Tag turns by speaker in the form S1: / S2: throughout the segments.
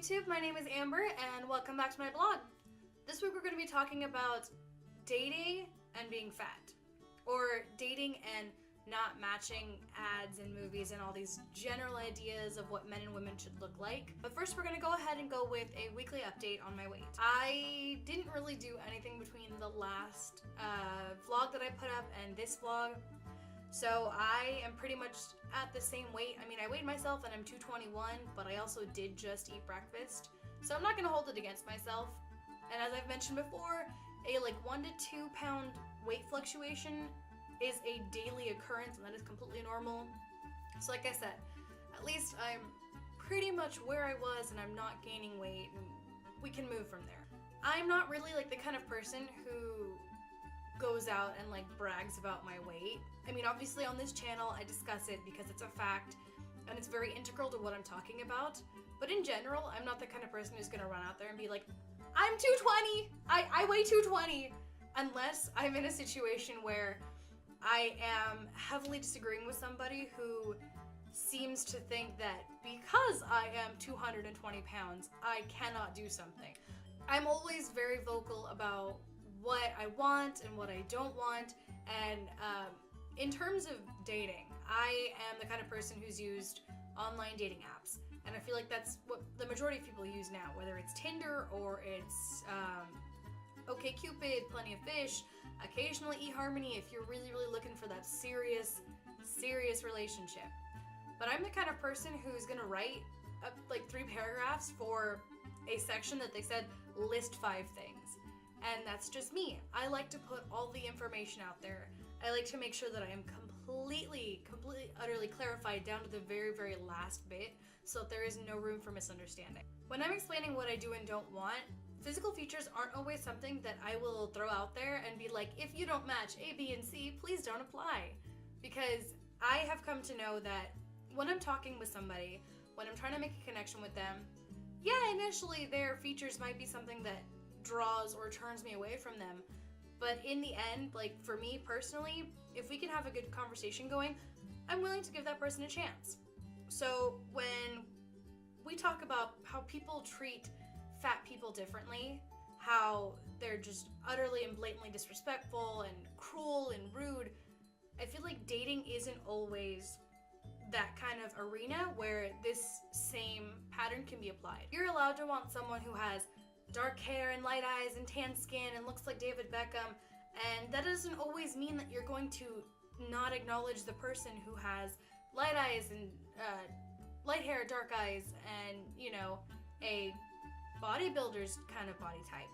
S1: YouTube, my name is Amber and welcome back to my blog. This week we're going to be talking about dating and being fat, or dating and not matching ads in movies and all these general ideas of what men and women should look like. But first we're going to go ahead and go with a weekly update on my weight. I didn't really do anything between the last vlog that I put up and this vlog. So I am pretty much at the same weight. I mean, I weighed myself and I'm 221, but I also did just eat breakfast. So I'm not gonna hold it against myself. And as I've mentioned before, a like 1 to 2 pound weight fluctuation is a daily occurrence, and that is completely normal. So like I said, at least I'm pretty much where I was and I'm not gaining weight, and we can move from there. I'm not really like the kind of person who goes out and like brags about my weight. I mean, obviously on this channel I discuss it because it's a fact and it's very integral to what I'm talking about, but in general I'm not the kind of person who's gonna run out there and be like, I'm 220, I weigh 220, unless I'm in a situation where I am heavily disagreeing with somebody who seems to think that because I am 220 pounds I cannot do something. I'm always very vocal about what I want and what I don't want, and in terms of dating, I am the kind of person who's used online dating apps, and I feel like that's what the majority of people use now, whether it's Tinder or it's OkCupid, Plenty of Fish, occasionally eHarmony if you're really looking for that serious relationship. But I'm the kind of person who's gonna write like 3 paragraphs for a section that they said list 5 things. And that's just me. I like to put all the information out there. I like to make sure that I am completely, utterly clarified down to the very last bit, so that there is no room for misunderstanding. When I'm explaining what I do and don't want, physical features aren't always something that I will throw out there and be like, if you don't match A, B, and C, please don't apply. Because I have come to know that when I'm talking with somebody, when I'm trying to make a connection with them, yeah, initially their features might be something that draws or turns me away from them, but in the end, like for me personally, if we can have a good conversation going, I'm willing to give that person a chance. So when we talk about how people treat fat people differently, how they're just utterly and blatantly disrespectful and cruel and rude, I feel like dating isn't always that kind of arena where this same pattern can be applied. You're allowed to want someone who has dark hair and light eyes and tan skin and looks like David Beckham, and that doesn't always mean that you're going to not acknowledge the person who has light eyes and light hair, dark eyes, and, you know, a bodybuilder's kind of body type.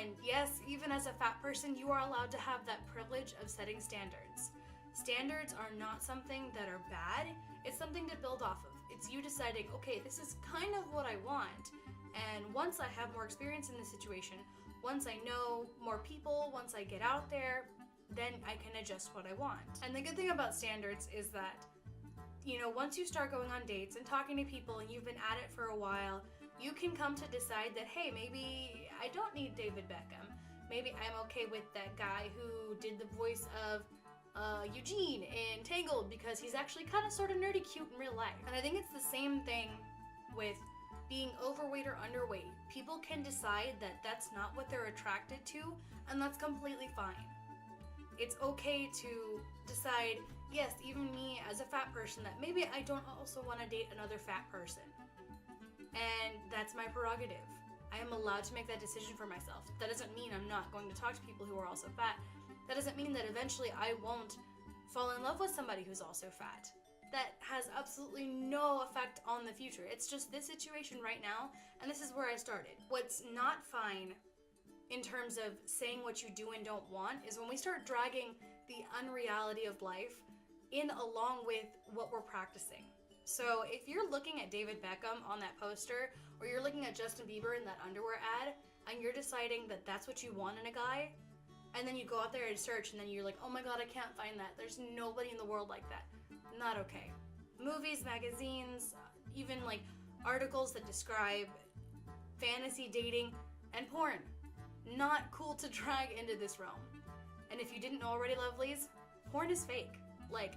S1: And yes, even as a fat person, you are allowed to have that privilege of setting standards. Standards are not something that are bad, it's something to build off of. It's you deciding, okay, this is kind of what I want. And once I have more experience in this situation, once I know more people, once I get out there, then I can adjust what I want. And the good thing about standards is that, you know, once you start going on dates and talking to people and you've been at it for a while, you can come to decide that, hey, maybe I don't need David Beckham. Maybe I'm okay with that guy who did the voice of Eugene in Tangled because he's actually kind of sort of nerdy cute in real life. And I think it's the same thing with being overweight or underweight. People can decide that that's not what they're attracted to, and that's completely fine. It's okay to decide, yes, even me as a fat person, that maybe I don't also want to date another fat person. And that's my prerogative. I am allowed to make that decision for myself. That doesn't mean I'm not going to talk to people who are also fat. That doesn't mean that eventually I won't fall in love with somebody who's also fat. That has absolutely no effect on the future. It's just this situation right now, and this is where I started. What's not fine in terms of saying what you do and don't want is when we start dragging the unreality of life in along with what we're practicing. So if you're looking at David Beckham on that poster, or you're looking at Justin Bieber in that underwear ad, and you're deciding that that's what you want in a guy, and then you go out there and search, and then you're like, oh my god, I can't find that. There's nobody in the world like that. Not okay. Movies, magazines, even like articles that describe fantasy dating and porn. Not cool to drag into this realm. And if you didn't know already, lovelies, porn is fake. Like,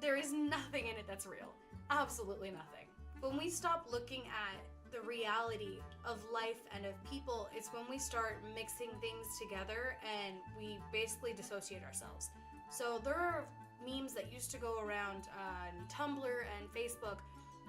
S1: there is nothing in it that's real. Absolutely nothing. When we stop looking at the reality of life and of people is when we start mixing things together and we basically dissociate ourselves. So there are memes that used to go around on Tumblr and Facebook,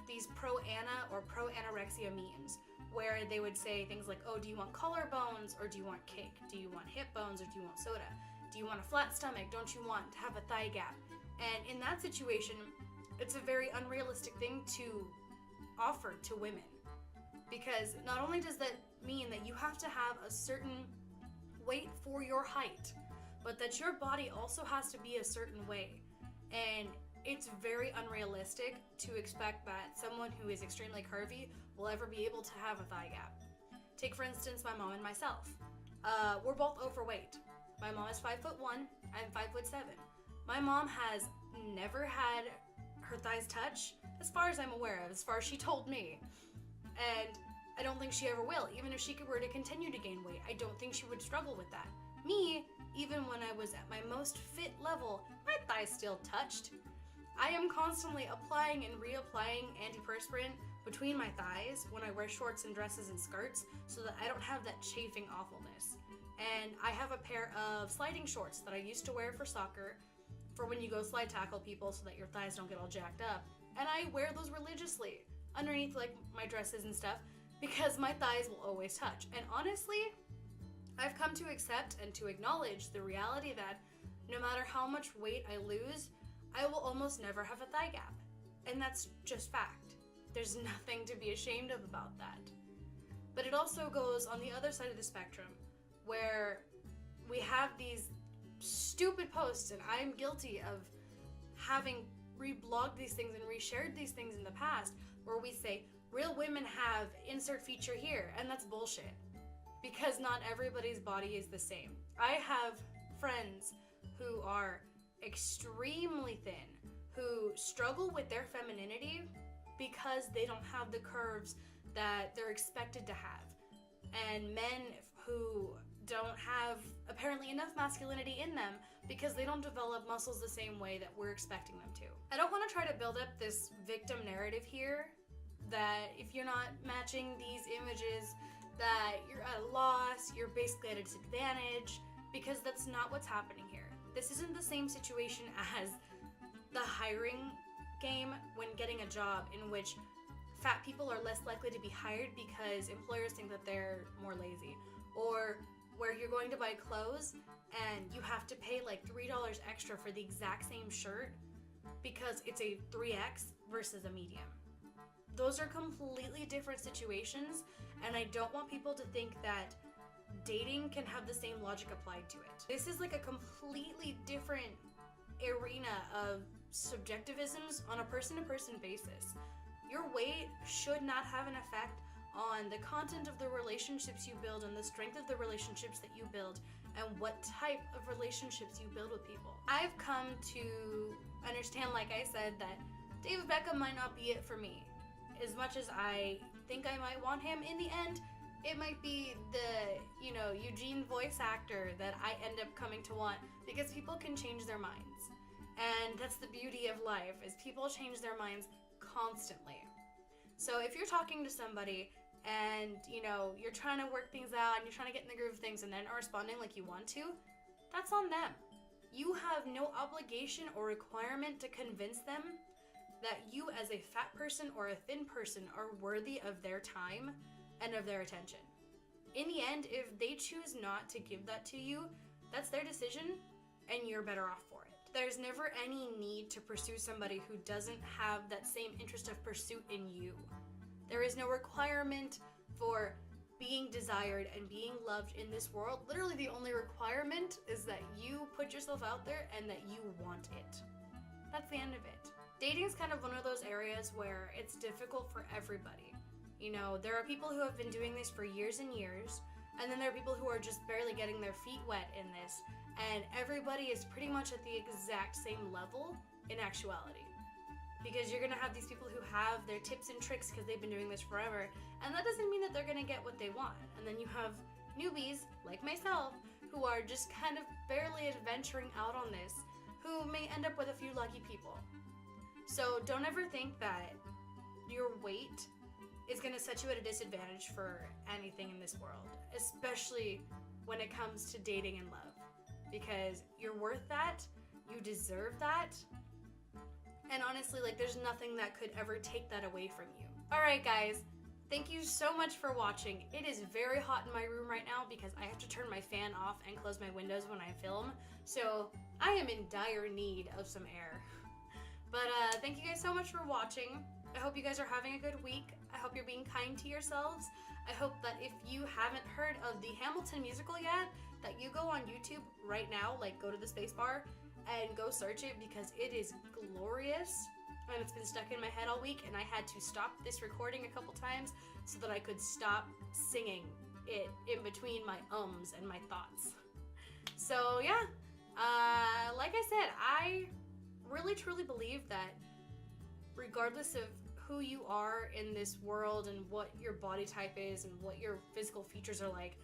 S1: these pro-Ana or pro-anorexia memes, where they would say things like, oh, do you want collarbones or do you want cake? Do you want hip bones or do you want soda? Do you want a flat stomach? Don't you want to have a thigh gap? And in that situation, it's a very unrealistic thing to offer to women. Because not only does that mean that you have to have a certain weight for your height, but that your body also has to be a certain way. And it's very unrealistic to expect that someone who is extremely curvy will ever be able to have a thigh gap. Take for instance my mom and myself. We're both overweight. My mom is 5'1", I'm 5'7". My mom has never had her thighs touch, as far as I'm aware of, as far as she told me. And I don't think she ever will. Even if she were to continue to gain weight, I don't think she would struggle with that. Me, even when I was at my most fit level, my thighs still touched. I am constantly applying and reapplying antiperspirant between my thighs when I wear shorts and dresses and skirts so that I don't have that chafing awfulness. And I have a pair of sliding shorts that I used to wear for soccer, for when you go slide tackle people so that your thighs don't get all jacked up. And I wear those religiously underneath like my dresses and stuff because my thighs will always touch. And honestly, I've come to accept and to acknowledge the reality that no matter how much weight I lose, I will almost never have a thigh gap. And that's just fact. There's nothing to be ashamed of about that. But it also goes on the other side of the spectrum, where we have these stupid posts, and I'm guilty of having reblogged these things and reshared these things in the past, where we say, real women have insert feature here, and that's bullshit. Because not everybody's body is the same. I have friends who are extremely thin, who struggle with their femininity because they don't have the curves that they're expected to have. And men who don't have apparently enough masculinity in them because they don't develop muscles the same way that we're expecting them to. I don't want to try to build up this victim narrative here that if you're not matching these images, that you're at a loss, you're basically at a disadvantage, because that's not what's happening here. This isn't the same situation as the hiring game when getting a job, in which fat people are less likely to be hired because employers think that they're more lazy, or where you're going to buy clothes and you have to pay like $3 extra for the exact same shirt because it's a 3X versus a medium. Those are completely different situations, and I don't want people to think that dating can have the same logic applied to it. This is like a completely different arena of subjectivisms on a person-to-person basis. Your weight should not have an effect on the content of the relationships you build and the strength of the relationships that you build and what type of relationships you build with people. I've come to understand, like I said, that David Beckham might not be it for me. As much as I think I might want him, in the end, it might be the, Eugene voice actor that I end up coming to want, because people can change their minds. And that's the beauty of life, is people change their minds constantly. So if you're talking to somebody and, you're trying to work things out and you're trying to get in the groove of things and then are responding like you want to, that's on them. You have no obligation or requirement to convince them that you as a fat person or a thin person are worthy of their time and of their attention. In the end, if they choose not to give that to you, that's their decision and you're better off for it. There's never any need to pursue somebody who doesn't have that same interest of pursuit in you. There is no requirement for being desired and being loved in this world. Literally the only requirement is that you put yourself out there and that you want it. That's the end of it. Dating is kind of one of those areas where it's difficult for everybody. There are people who have been doing this for years and years, and then there are people who are just barely getting their feet wet in this, and everybody is pretty much at the exact same level in actuality. Because you're gonna have these people who have their tips and tricks because they've been doing this forever, and that doesn't mean that they're gonna get what they want. And then you have newbies, like myself, who are just kind of barely adventuring out on this, who may end up with a few lucky people. So don't ever think that your weight is going to set you at a disadvantage for anything in this world, especially when it comes to dating and love, because you're worth that, you deserve that, and honestly, like, there's nothing that could ever take that away from you. Alright guys, thank you so much for watching. It is very hot in my room right now because I have to turn my fan off and close my windows when I film, so I am in dire need of some air. But thank you guys so much for watching. I hope you guys are having a good week. I hope you're being kind to yourselves. I hope that if you haven't heard of the Hamilton musical yet, that you go on YouTube right now, like go to the space bar and go search it, because it is glorious. And it's been stuck in my head all week, and I had to stop this recording a couple times so that I could stop singing it in between my ums and my thoughts. So yeah, like I said, I really truly believe that regardless of who you are in this world and what your body type is and what your physical features are like,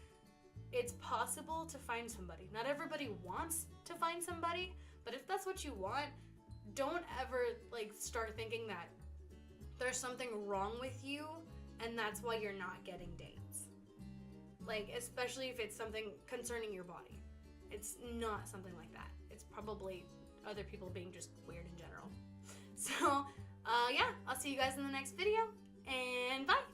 S1: it's possible to find somebody. Not everybody wants to find somebody, but if that's what you want, don't ever like start thinking that there's something wrong with you and that's why you're not getting dates. Like, especially if it's something concerning your body. It's not something like that. It's probably other people being just weird in general. So, yeah, I'll see you guys in the next video, and bye!